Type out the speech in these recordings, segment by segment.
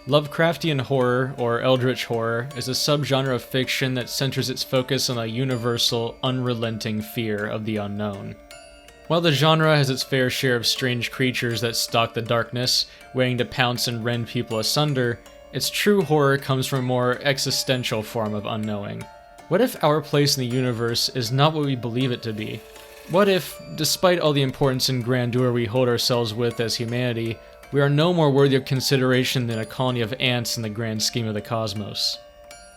Lovecraftian horror, or eldritch horror, is a subgenre of fiction that centers its focus on a universal, unrelenting fear of the unknown. While the genre has its fair share of strange creatures that stalk the darkness, waiting to pounce and rend people asunder, its true horror comes from a more existential form of unknowing. What if our place in the universe is not what we believe it to be? What if, despite all the importance and grandeur we hold ourselves with as humanity, we are no more worthy of consideration than a colony of ants in the grand scheme of the cosmos?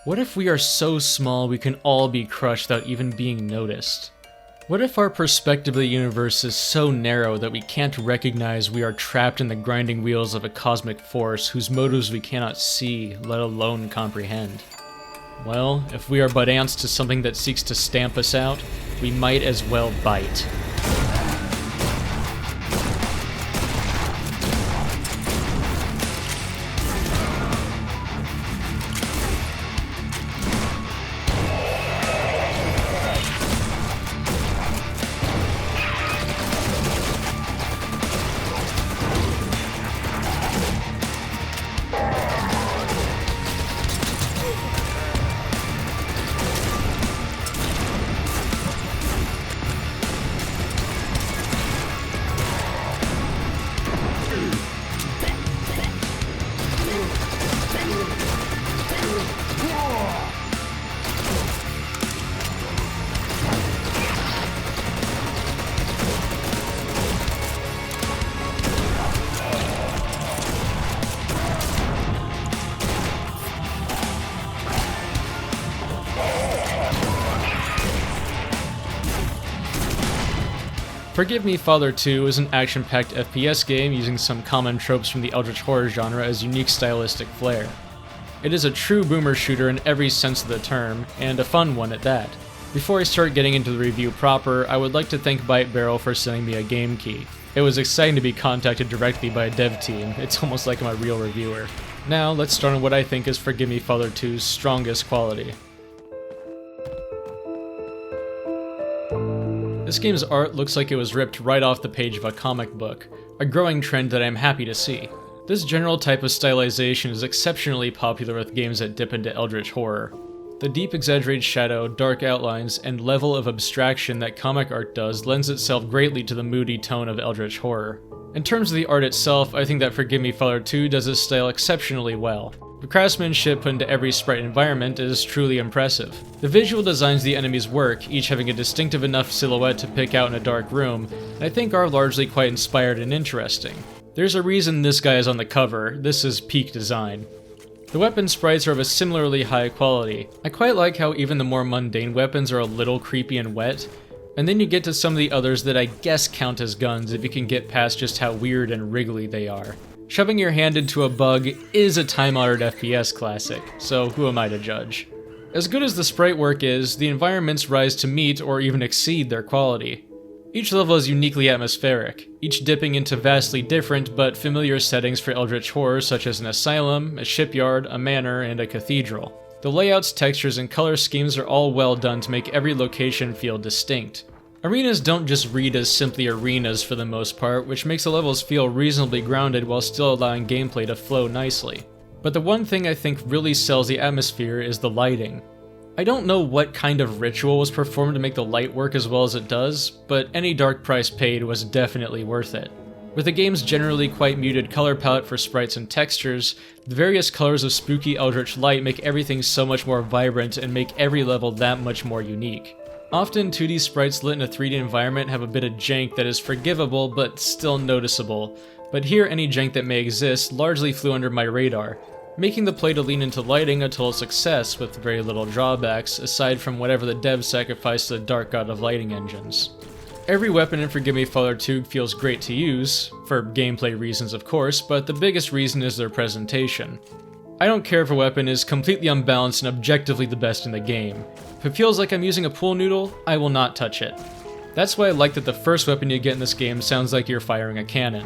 What if we are so small we can all be crushed without even being noticed? What if our perspective of the universe is so narrow that we can't recognize we are trapped in the grinding wheels of a cosmic force whose motives we cannot see, let alone comprehend? Well, if we are but ants to something that seeks to stamp us out, we might as well bite. Forgive Me, Father 2 is an action-packed FPS game using some common tropes from the eldritch horror genre as unique stylistic flair. It is a true boomer shooter in every sense of the term, and a fun one at that. Before I start getting into the review proper, I would like to thank Byte Barrel for sending me a game key. It was exciting to be contacted directly by a dev team. It's almost like I'm a real reviewer. Now, let's start on what I think is Forgive Me, Father 2's strongest quality. This game's art looks like it was ripped right off the page of a comic book, a growing trend that I'm happy to see. This general type of stylization is exceptionally popular with games that dip into eldritch horror. The deep exaggerated shadow, dark outlines, and level of abstraction that comic art does lends itself greatly to the moody tone of eldritch horror. In terms of the art itself, I think that Forgive Me, Father 2 does this style exceptionally well. The craftsmanship put into every sprite environment is truly impressive. The visual designs of the enemies work, each having a distinctive enough silhouette to pick out in a dark room, and I think are largely quite inspired and interesting. There's a reason this guy is on the cover. This is peak design. The weapon sprites are of a similarly high quality. I quite like how even the more mundane weapons are a little creepy and wet, and then you get to some of the others that I guess count as guns if you can get past just how weird and wriggly they are. Shoving your hand into a bug is a time-honored FPS classic, so who am I to judge? As good as the sprite work is, the environments rise to meet or even exceed their quality. Each level is uniquely atmospheric, each dipping into vastly different but familiar settings for eldritch horror such as an asylum, a shipyard, a manor, and a cathedral. The layouts, textures, and color schemes are all well done to make every location feel distinct. Arenas don't just read as simply arenas for the most part, which makes the levels feel reasonably grounded while still allowing gameplay to flow nicely. But the one thing I think really sells the atmosphere is the lighting. I don't know what kind of ritual was performed to make the light work as well as it does, but any dark price paid was definitely worth it. With the game's generally quite muted color palette for sprites and textures, the various colors of spooky eldritch light make everything so much more vibrant and make every level that much more unique. Often 2D sprites lit in a 3D environment have a bit of jank that is forgivable but still noticeable, but here any jank that may exist largely flew under my radar, making the play to lean into lighting a total success with very little drawbacks aside from whatever the devs sacrificed to the dark god of lighting engines. Every weapon in Forgive Me, Father 2 feels great to use, for gameplay reasons of course, but the biggest reason is their presentation. I don't care if a weapon is completely unbalanced and objectively the best in the game. If it feels like I'm using a pool noodle, I will not touch it. That's why I like that the first weapon you get in this game sounds like you're firing a cannon.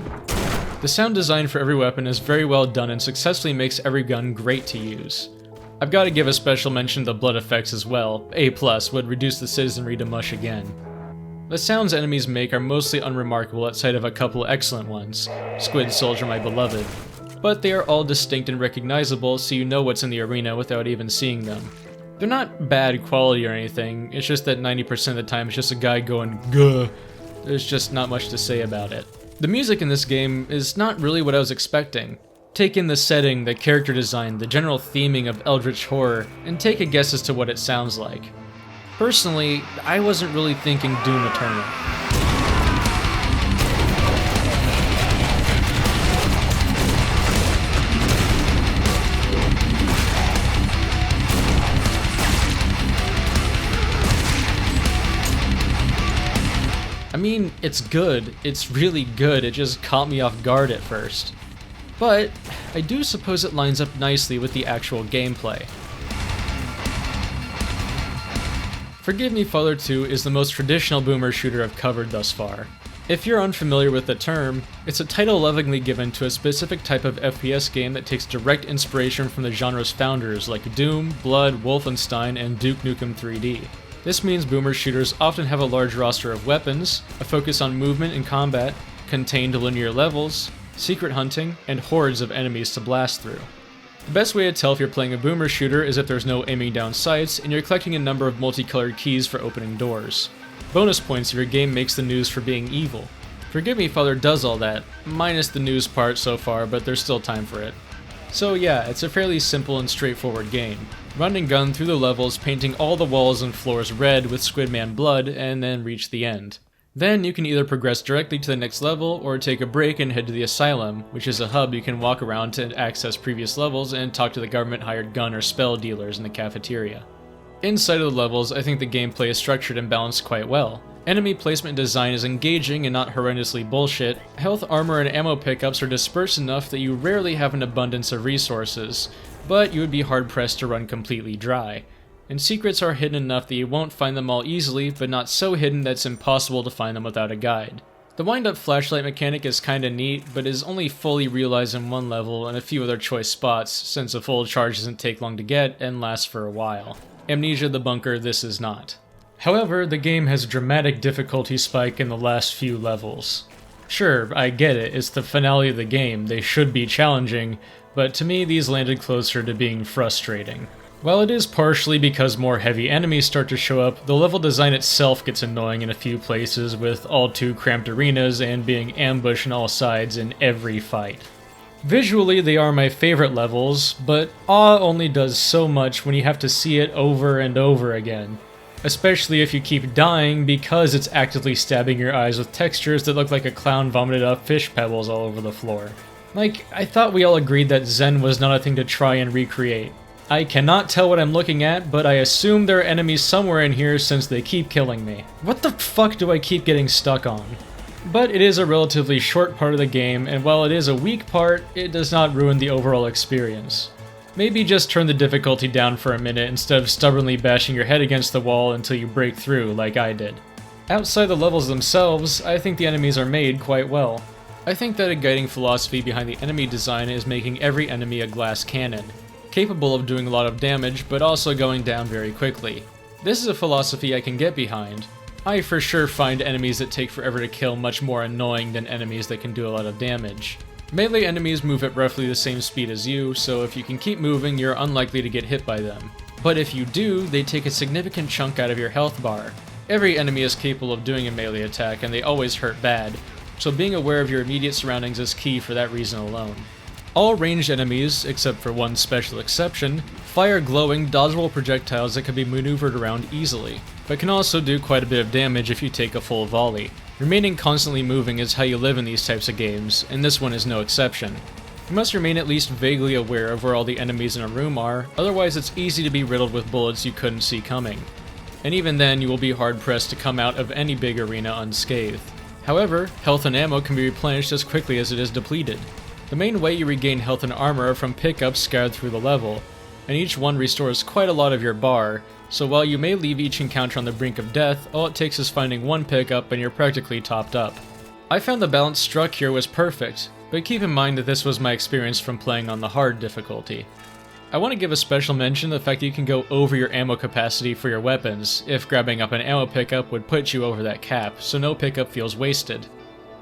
The sound design for every weapon is very well done and successfully makes every gun great to use. I've got to give a special mention to the blood effects as well. A+, would reduce the citizenry to mush again. The sounds enemies make are mostly unremarkable outside of a couple excellent ones. Squid Soldier, my beloved. but they are all distinct and recognizable, so you know what's in the arena without even seeing them. They're not bad quality or anything, it's just that 90% of the time it's just a guy going "Guh." There's just not much to say about it. The music in this game is not really what I was expecting. Take in the setting, the character design, the general theming of eldritch horror, and take a guess as to what it sounds like. Personally, I wasn't really thinking Doom Eternal. I mean, it's good. It's really good. It just caught me off guard at first. But I do suppose it lines up nicely with the actual gameplay. Forgive Me Father 2 is the most traditional boomer shooter I've covered thus far. If you're unfamiliar with the term, it's a title lovingly given to a specific type of FPS game that takes direct inspiration from the genre's founders like Doom, Blood, Wolfenstein, and Duke Nukem 3D. This means boomer shooters often have a large roster of weapons, a focus on movement and combat, contained linear levels, secret hunting, and hordes of enemies to blast through. The best way to tell if you're playing a boomer shooter is if there's no aiming down sights and you're collecting a number of multicolored keys for opening doors. Bonus points if your game makes the news for being evil. Forgive Me Father does all that, minus the news part so far, but there's still time for it. So yeah, it's a fairly simple and straightforward game. Run and gun through the levels, painting all the walls and floors red with Squidman blood, and then reach the end. Then you can either progress directly to the next level, or take a break and head to the Asylum, which is a hub you can walk around to access previous levels and talk to the government-hired gun or spell dealers in the cafeteria. Inside of the levels, I think the gameplay is structured and balanced quite well. Enemy placement design is engaging and not horrendously bullshit. Health, armor, and ammo pickups are dispersed enough that you rarely have an abundance of resources, but you would be hard-pressed to run completely dry. And secrets are hidden enough that you won't find them all easily, but not so hidden that it's impossible to find them without a guide. The wind-up flashlight mechanic is kinda neat, but is only fully realized in one level and a few other choice spots, since a full charge doesn't take long to get and lasts for a while. Amnesia the Bunker, this is not. However, the game has a dramatic difficulty spike in the last few levels. Sure, I get it, it's the finale of the game, they should be challenging, but to me these landed closer to being frustrating. While it is partially because more heavy enemies start to show up, the level design itself gets annoying in a few places with all too cramped arenas and being ambushed on all sides in every fight. Visually, they are my favorite levels, but awe only does so much when you have to see it over and over again. Especially if you keep dying because it's actively stabbing your eyes with textures that look like a clown vomited up fish pebbles all over the floor. Like, I thought we all agreed that Zen was not a thing to try and recreate. I cannot tell what I'm looking at, but I assume there are enemies somewhere in here since they keep killing me. What the fuck do I keep getting stuck on? But it is a relatively short part of the game, and while it is a weak part, it does not ruin the overall experience. Maybe just turn the difficulty down for a minute instead of stubbornly bashing your head against the wall until you break through like I did. Outside the levels themselves, I think the enemies are made quite well. I think that a guiding philosophy behind the enemy design is making every enemy a glass cannon, capable of doing a lot of damage but also going down very quickly. This is a philosophy I can get behind. I for sure find enemies that take forever to kill much more annoying than enemies that can do a lot of damage. Melee enemies move at roughly the same speed as you, so if you can keep moving, you're unlikely to get hit by them. But if you do, they take a significant chunk out of your health bar. Every enemy is capable of doing a melee attack, and they always hurt bad, so being aware of your immediate surroundings is key for that reason alone. All ranged enemies, except for one special exception, fire glowing, dodgeable projectiles that can be maneuvered around easily, but can also do quite a bit of damage if you take a full volley. Remaining constantly moving is how you live in these types of games, and this one is no exception. You must remain at least vaguely aware of where all the enemies in a room are, otherwise it's easy to be riddled with bullets you couldn't see coming. And even then, you will be hard-pressed to come out of any big arena unscathed. However, health and ammo can be replenished as quickly as it is depleted. The main way you regain health and armor are from pickups scattered through the level, and each one restores quite a lot of your bar, so while you may leave each encounter on the brink of death, all it takes is finding one pickup and you're practically topped up. I found the balance struck here was perfect, but keep in mind that this was my experience from playing on the hard difficulty. I want to give a special mention to the fact that you can go over your ammo capacity for your weapons, if grabbing up an ammo pickup would put you over that cap, so no pickup feels wasted.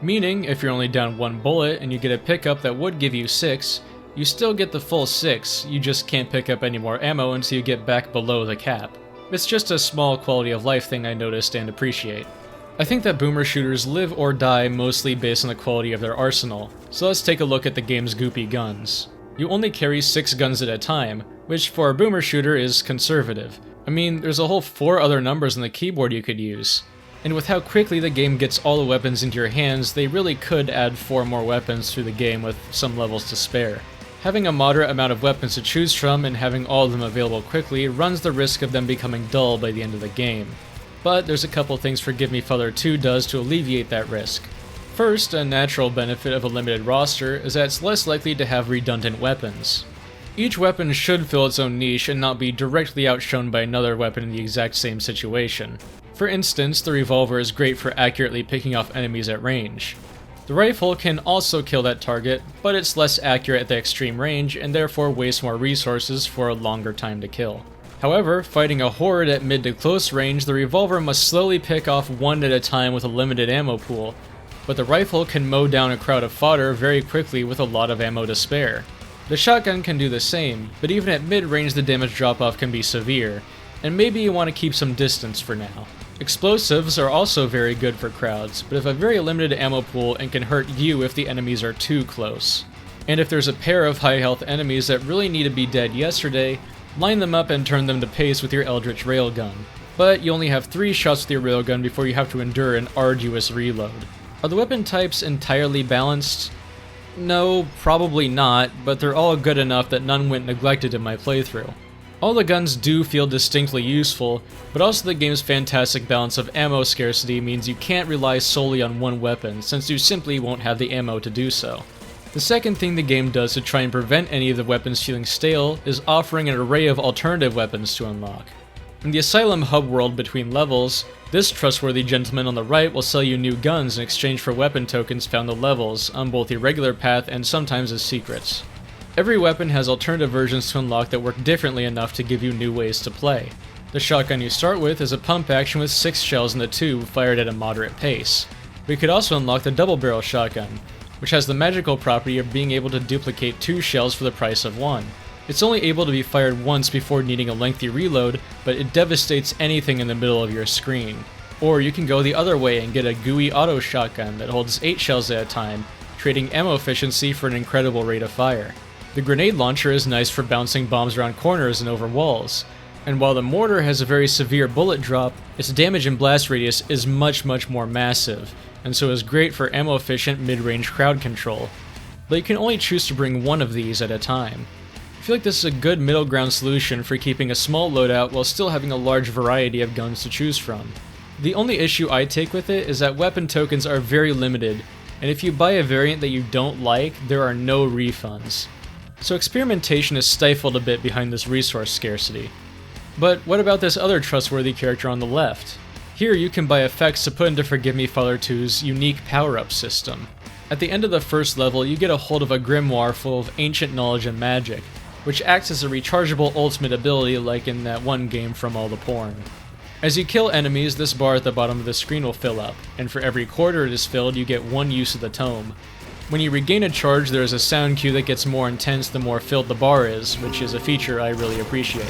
Meaning, if you're only down one bullet and you get a pickup that would give you 6, You still get the full 6, you just can't pick up any more ammo until you get back below the cap. It's just a small quality of life thing I noticed and appreciate. I think that boomer shooters live or die mostly based on the quality of their arsenal, so let's take a look at the game's goopy guns. You only carry 6 guns at a time, which for a boomer shooter is conservative. I mean, there's a whole 4 other numbers on the keyboard you could use. And with how quickly the game gets all the weapons into your hands, they really could add 4 more weapons through the game with some levels to spare. Having a moderate amount of weapons to choose from and having all of them available quickly runs the risk of them becoming dull by the end of the game. But there's a couple things Forgive Me Father 2 does to alleviate that risk. First, a natural benefit of a limited roster is that it's less likely to have redundant weapons. Each weapon should fill its own niche and not be directly outshone by another weapon in the exact same situation. For instance, the revolver is great for accurately picking off enemies at range. The rifle can also kill that target, but it's less accurate at the extreme range and therefore wastes more resources for a longer time to kill. However, fighting a horde at mid to close range, the revolver must slowly pick off one at a time with a limited ammo pool, but the rifle can mow down a crowd of fodder very quickly with a lot of ammo to spare. The shotgun can do the same, but even at mid-range the damage drop-off can be severe, and maybe you want to keep some distance for now. Explosives are also very good for crowds, but have a very limited ammo pool and can hurt you if the enemies are too close. And if there's a pair of high health enemies that really need to be dead yesterday, line them up and turn them to paste with your Eldritch Railgun. But you only have 3 shots with your railgun before you have to endure an arduous reload. Are the weapon types entirely balanced? No, probably not, but they're all good enough that none went neglected in my playthrough. All the guns do feel distinctly useful, but also the game's fantastic balance of ammo scarcity means you can't rely solely on one weapon, since you simply won't have the ammo to do so. The second thing the game does to try and prevent any of the weapons feeling stale is offering an array of alternative weapons to unlock. In the Asylum hub world between levels, this trustworthy gentleman on the right will sell you new guns in exchange for weapon tokens found in levels, on both the regular path and sometimes as secrets. Every weapon has alternative versions to unlock that work differently enough to give you new ways to play. The shotgun you start with is a pump action with 6 shells in the tube fired at a moderate pace. We could also unlock the double barrel shotgun, which has the magical property of being able to duplicate 2 shells for the price of 1. It's only able to be fired once before needing a lengthy reload, but it devastates anything in the middle of your screen. Or you can go the other way and get a gooey auto shotgun that holds 8 shells at a time, trading ammo efficiency for an incredible rate of fire. The grenade launcher is nice for bouncing bombs around corners and over walls, and while the mortar has a very severe bullet drop, its damage and blast radius is much more massive, and so is great for ammo-efficient mid-range crowd control, but you can only choose to bring one of these at a time. I feel like this is a good middle ground solution for keeping a small loadout while still having a large variety of guns to choose from. The only issue I take with it is that weapon tokens are very limited, and if you buy a variant that you don't like, there are no refunds. So experimentation is stifled a bit behind this resource scarcity. But what about this other trustworthy character on the left? Here you can buy effects to put into Forgive Me Father 2's unique power-up system. At the end of the first level, you get a hold of a grimoire full of ancient knowledge and magic, which acts as a rechargeable ultimate ability like in that one game from all the porn. As you kill enemies, this bar at the bottom of the screen will fill up, and for every quarter it is filled, you get 1 use of the tome. When you regain a charge, there is a sound cue that gets more intense the more filled the bar is, which is a feature I really appreciate.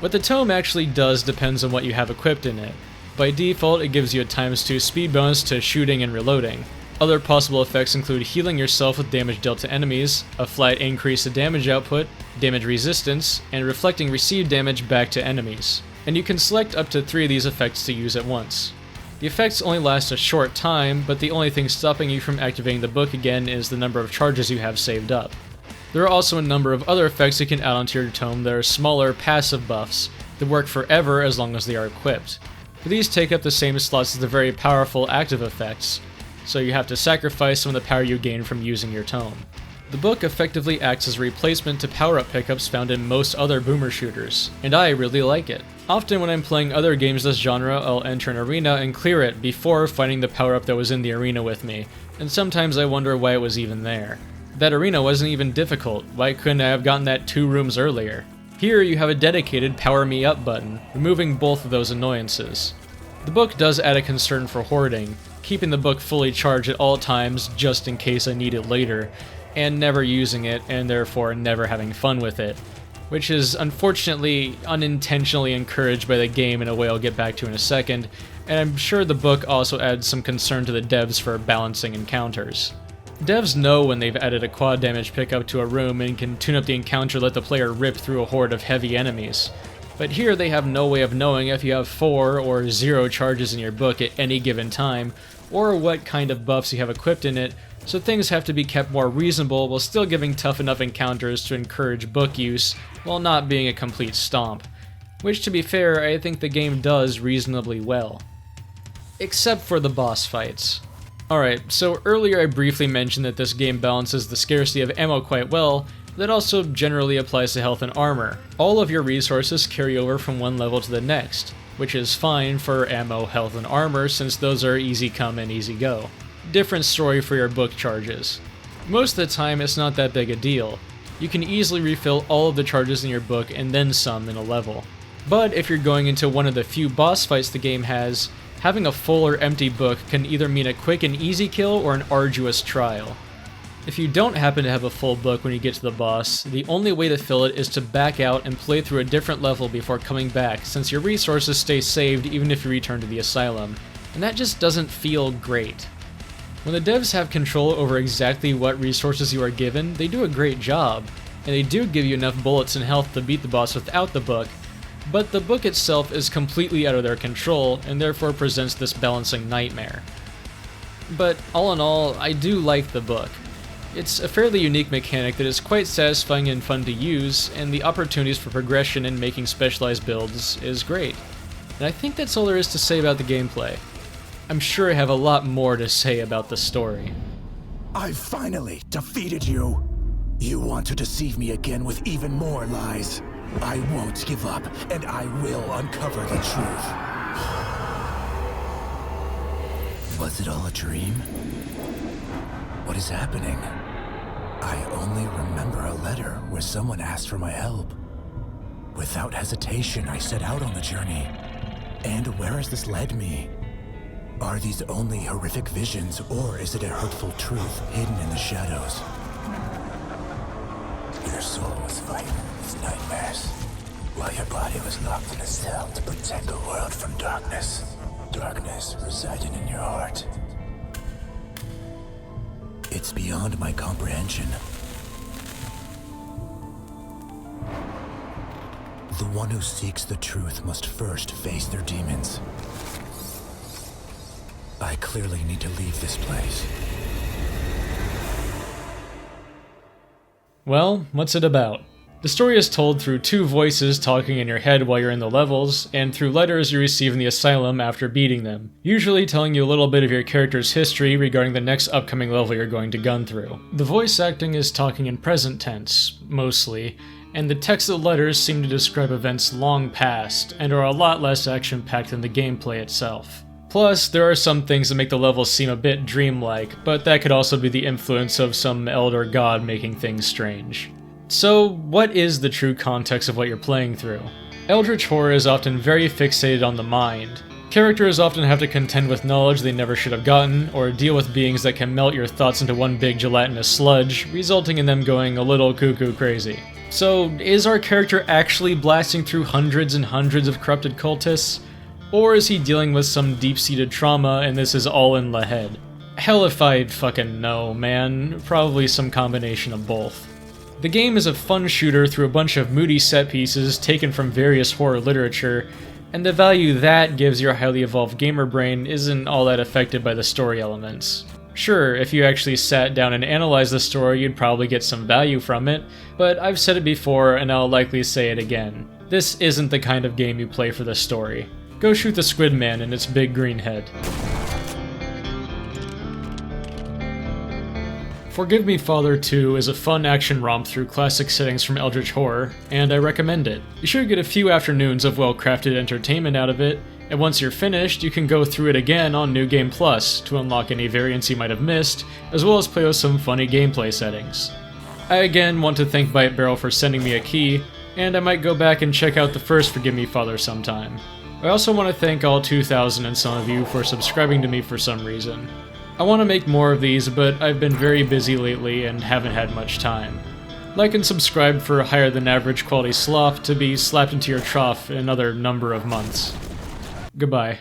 What the tome actually does depends on what you have equipped in it. By default, it gives you a ×2 speed bonus to shooting and reloading. Other possible effects include healing yourself with damage dealt to enemies, a flat increase to damage output, damage resistance, and reflecting received damage back to enemies. And you can select up to 3 of these effects to use at once. The effects only last a short time, but the only thing stopping you from activating the book again is the number of charges you have saved up. There are also a number of other effects you can add onto your tome that are smaller passive buffs that work forever as long as they are equipped. But these take up the same slots as the very powerful active effects, so you have to sacrifice some of the power you gain from using your tome. The book effectively acts as a replacement to power-up pickups found in most other boomer shooters, and I really like it. Often when I'm playing other games this genre, I'll enter an arena and clear it before finding the power-up that was in the arena with me, and sometimes I wonder why it was even there. That arena wasn't even difficult, why couldn't I have gotten that 2 rooms earlier? Here you have a dedicated Power Me Up button, removing both of those annoyances. The book does add a concern for hoarding, keeping the book fully charged at all times just in case I need it later, and never using it, and therefore never having fun with it, which is unfortunately unintentionally encouraged by the game in a way I'll get back to in a second, and I'm sure the book also adds some concern to the devs for balancing encounters. Devs know when they've added a quad damage pickup to a room and can tune up the encounter to let the player rip through a horde of heavy enemies. But here they have no way of knowing if you have 4 or 0 charges in your book at any given time, or what kind of buffs you have equipped in it, so things have to be kept more reasonable while still giving tough enough encounters to encourage book use, while not being a complete stomp. Which, to be fair, I think the game does reasonably well. Except for the boss fights. Alright, so earlier I briefly mentioned that this game balances the scarcity of ammo quite well, that also generally applies to health and armor. All of your resources carry over from one level to the next, which is fine for ammo, health, and armor since those are easy come and easy go. Different story for your book charges. Most of the time it's not that big a deal. You can easily refill all of the charges in your book and then some in a level. But if you're going into one of the few boss fights the game has, having a full or empty book can either mean a quick and easy kill or an arduous trial. If you don't happen to have a full book when you get to the boss, the only way to fill it is to back out and play through a different level before coming back, since your resources stay saved even if you return to the asylum, and that just doesn't feel great. When the devs have control over exactly what resources you are given, they do a great job, and they do give you enough bullets and health to beat the boss without the book, but the book itself is completely out of their control, and therefore presents this balancing nightmare. But all in all, I do like the book. It's a fairly unique mechanic that is quite satisfying and fun to use, and the opportunities for progression and making specialized builds is great. And I think that's all there is to say about the gameplay. I'm sure I have a lot more to say about the story. I finally defeated you! You want to deceive me again with even more lies. I won't give up, and I will uncover the truth. Was it all a dream? What is happening? I only remember a letter where someone asked for my help. Without hesitation, I set out on the journey. And where has this led me? Are these only horrific visions, or is it a hurtful truth hidden in the shadows? Your soul was fighting its nightmares, while your body was locked in a cell to protect the world from darkness. Darkness residing in your heart. It's beyond my comprehension. The one who seeks the truth must first face their demons. I clearly need to leave this place. Well, what's it about? The story is told through 2 voices talking in your head while you're in the levels, and through letters you receive in the asylum after beating them, usually telling you a little bit of your character's history regarding the next upcoming level you're going to gun through. The voice acting is talking in present tense, mostly, and the text of the letters seem to describe events long past, and are a lot less action-packed than the gameplay itself. Plus, there are some things that make the levels seem a bit dreamlike, but that could also be the influence of some elder god making things strange. So, what is the true context of what you're playing through? Eldritch horror is often very fixated on the mind. Characters often have to contend with knowledge they never should have gotten, or deal with beings that can melt your thoughts into one big gelatinous sludge, resulting in them going a little cuckoo crazy. So, is our character actually blasting through hundreds and hundreds of corrupted cultists? Or is he dealing with some deep-seated trauma and this is all in the head? Hell if I'd fucking know, man. Probably some combination of both. The game is a fun shooter through a bunch of moody set pieces taken from various horror literature, and the value that gives your highly evolved gamer brain isn't all that affected by the story elements. Sure, if you actually sat down and analyzed the story, you'd probably get some value from it, but I've said it before and I'll likely say it again. This isn't the kind of game you play for the story. Go shoot the Squid Man in its big green head. Forgive Me Father 2 is a fun action romp through classic settings from Eldritch Horror, and I recommend it. You should get a few afternoons of well-crafted entertainment out of it, and once you're finished, you can go through it again on New Game Plus to unlock any variants you might have missed, as well as play with some funny gameplay settings. I again want to thank Bite Barrel for sending me a key, and I might go back and check out the first Forgive Me Father sometime. I also want to thank all 2,000 and some of you for subscribing to me for some reason. I want to make more of these, but I've been very busy lately and haven't had much time. Like and subscribe for higher than average quality slop to be slapped into your trough in another number of months. Goodbye.